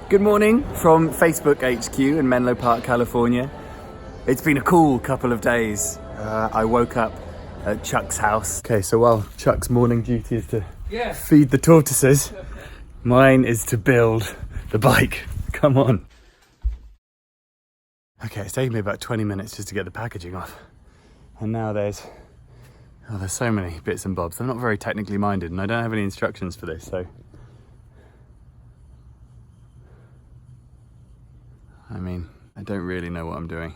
Good morning from Facebook HQ in Menlo Park, California. It's been a cool couple of days. I woke up at Chuck's house. Okay, so while Chuck's morning duty is to feed the tortoises, mine is to build the bike. Come on. Okay, it's taken me about 20 minutes just to get the packaging off. And now there's so many bits and bobs. I'm not very technically minded and I don't have any instructions for this, so. I mean, I don't really know what I'm doing.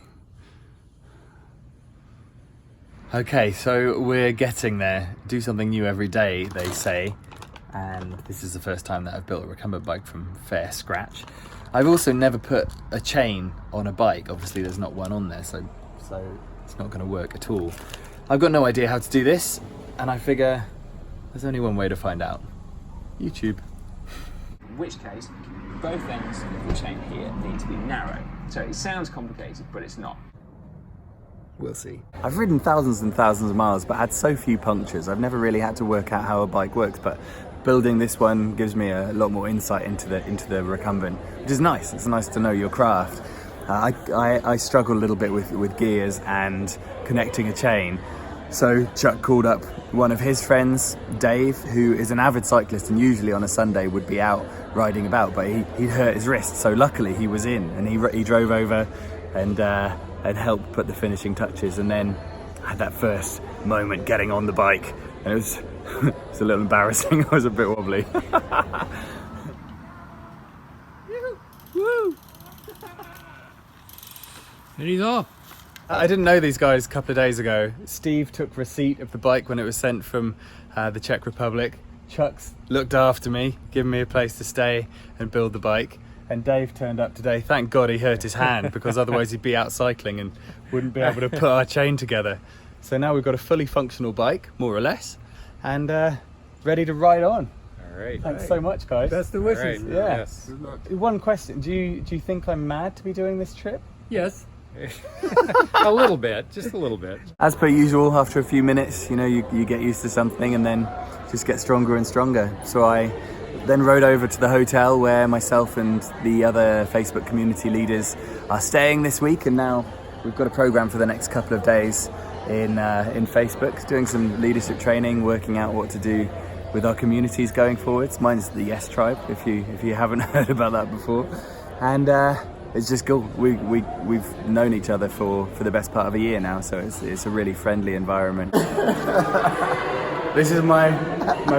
Okay, so we're getting there. Do something new every day, they say. And this is the first time that I've built a recumbent bike from fair scratch. I've also never put a chain on a bike. Obviously there's not one on there, so it's not gonna work at all. I've got no idea how to do this, and I figure there's only one way to find out. YouTube. In which case, both ends of the chain here need to be narrow. So it sounds complicated, but it's not. We'll see. I've ridden thousands and thousands of miles, but had so few punctures. I've never really had to work out how a bike works, but building this one gives me a lot more insight into the recumbent, which is nice. It's nice to know your craft. I struggle a little bit with gears and connecting a chain. So Chuck called up one of his friends, Dave, who is an avid cyclist and usually on a Sunday would be out riding about, but he'd hurt his wrist. So luckily he was in and he drove over and helped put the finishing touches. And then I had that first moment getting on the bike and it was, it was a little embarrassing. I was a bit wobbly. Woo! And he's off. I didn't know these guys a couple of days ago. Steve took receipt of the bike when it was sent from the Czech Republic. Chuck's looked after me, given me a place to stay and build the bike. And Dave turned up today. Thank God he hurt his hand, because otherwise he'd be out cycling and wouldn't be able to put our chain together. So now we've got a fully functional bike, more or less, and ready to ride on. All right. Thanks so much, guys. That's the wishes. Right. Yeah. Yes. One question: Do you think I'm mad to be doing this trip? Yes. A little bit, just a little bit. As per usual, after a few minutes, you get used to something and then just get stronger and stronger. So I then rode over to the hotel where myself and the other Facebook community leaders are staying this week, and now we've got a program for the next couple of days in Facebook, doing some leadership training, working out what to do with our communities going forwards. Mine's the Yes Tribe, if you haven't heard about that before, and it's just cool. We've known each other for the best part of a year now, so it's a really friendly environment. This is my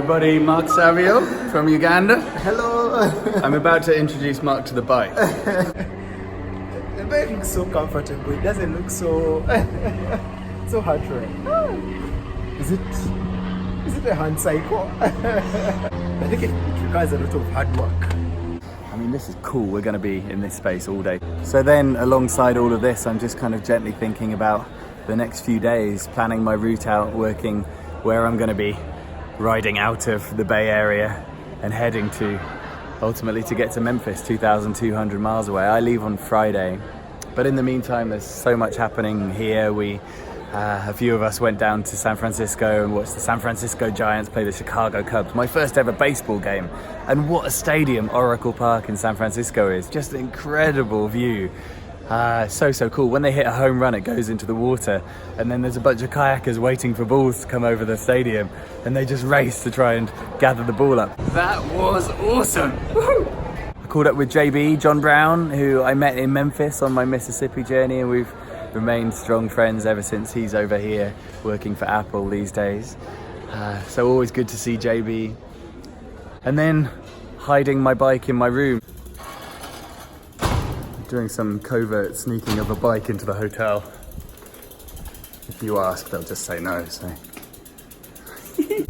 buddy Mark Savio from Uganda. Hello. I'm about to introduce Mark to the bike. The bike looks so comfortable. It doesn't look so so hard to ride. Is it a hand cycle? I think it requires a lot of hard work. I mean, this is cool. We're going to be in this space all day. So then, alongside all of this, I'm just kind of gently thinking about the next few days, planning my route out, working where I'm going to be riding out of the Bay Area and heading to, ultimately, to get to Memphis, 2,200 miles away. I leave on Friday, but in the meantime, there's so much happening here. A few of us went down to San Francisco and watched the San Francisco Giants play the Chicago Cubs. My first ever baseball game. And what a stadium Oracle Park in San Francisco is. Just an incredible view. So cool. When they hit a home run, it goes into the water. And then there's a bunch of kayakers waiting for balls to come over the stadium. And they just race to try and gather the ball up. That was awesome. Woo! I called up with JB, John Brown, who I met in Memphis on my Mississippi journey. And we've remained strong friends ever since. He's over here working for Apple these days. So always good to see JB. And then hiding my bike in my room. Doing some covert sneaking of a bike into the hotel. If you ask, they'll just say no, so.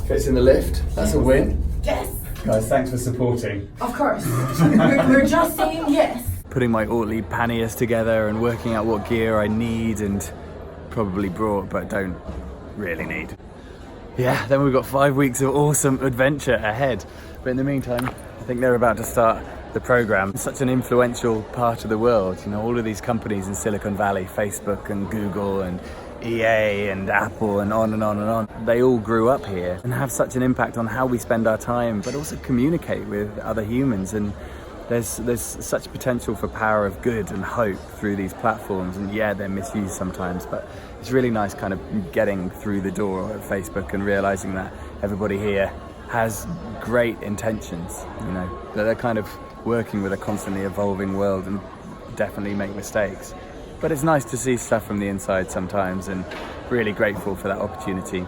Fits in the lift, that's a win. Yes, Guys, thanks for supporting. of course. We're just saying yes. Putting my Ortlieb panniers together and working out what gear I need and probably brought but don't really need. Yeah, then we've got 5 weeks of awesome adventure ahead. But in the meantime, I think they're about to start the program. It's such an influential part of the world. All of these companies in Silicon Valley, Facebook and Google and EA and Apple and on and on and on. They all grew up here and have such an impact on how we spend our time, but also communicate with other humans. And there's such potential for power of good and hope through these platforms, and yeah, they're misused sometimes, but it's really nice kind of getting through the door at Facebook and realizing that everybody here has great intentions, you know, that they're kind of working with a constantly evolving world and definitely make mistakes. But it's nice to see stuff from the inside sometimes, and really grateful for that opportunity.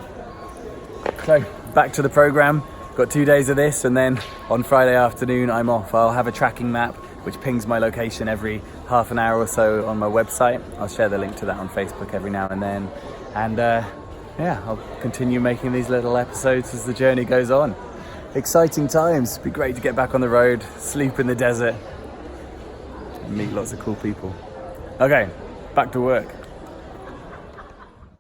So back to the program. Got 2 days of this, and then on Friday afternoon I'm off. I'll have a tracking map which pings my location every half an hour or so on my website. I'll share the link to that on Facebook every now and then. And yeah, I'll continue making these little episodes as the journey goes on. Exciting times. It'd be great to get back on the road, sleep in the desert, and meet lots of cool people. Okay, back to work.